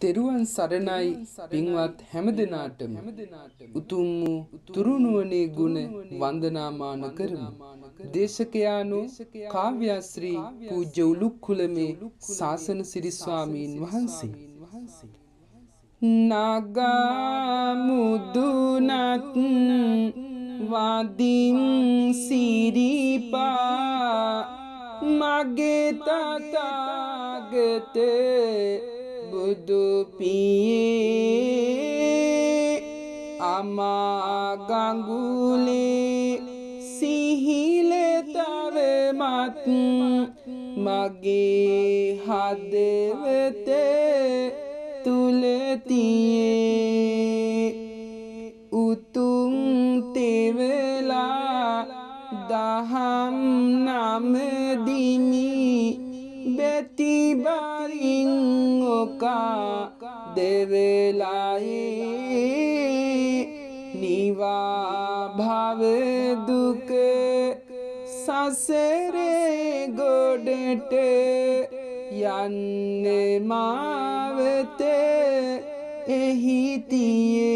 තෙරුවන් සරණයි පින්වත් හැමදෙනාටම උතුම් වූ තුරුණුවනේ ගුණ වන්දනාමාන කරමු. දේශකයාණෝ කාව්‍යශ්‍රී පූජ්‍ය උලුක්කුලමේ ශාසන සිරි ස්වාමීන් වහන්සේ. නගා මුදුනත් වදින් සිරිපා මගේ තථාගතේ බුදු පියේ අමා ගඟුලේ සිහිලතවමත් මගේ හදවතේ තුලතියේ උතුම් තෙවලා දහම් නමදිමි බැති බරින් ඔකා දෙවලායේ නිවා භව දුක සසරේ ගොඩට යන්නේ මාවතේ එහි තියේ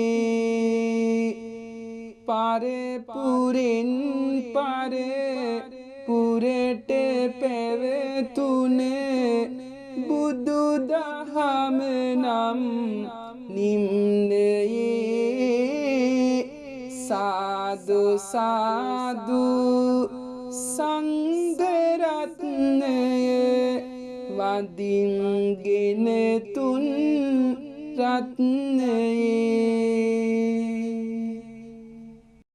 පරපුරින් පරපුරට පැවතුනේ බුදු දහම නම් නිම්නයේ සාදු සාදු සංඝරත්නය වදින්ගෙන තුන් රත්නයේ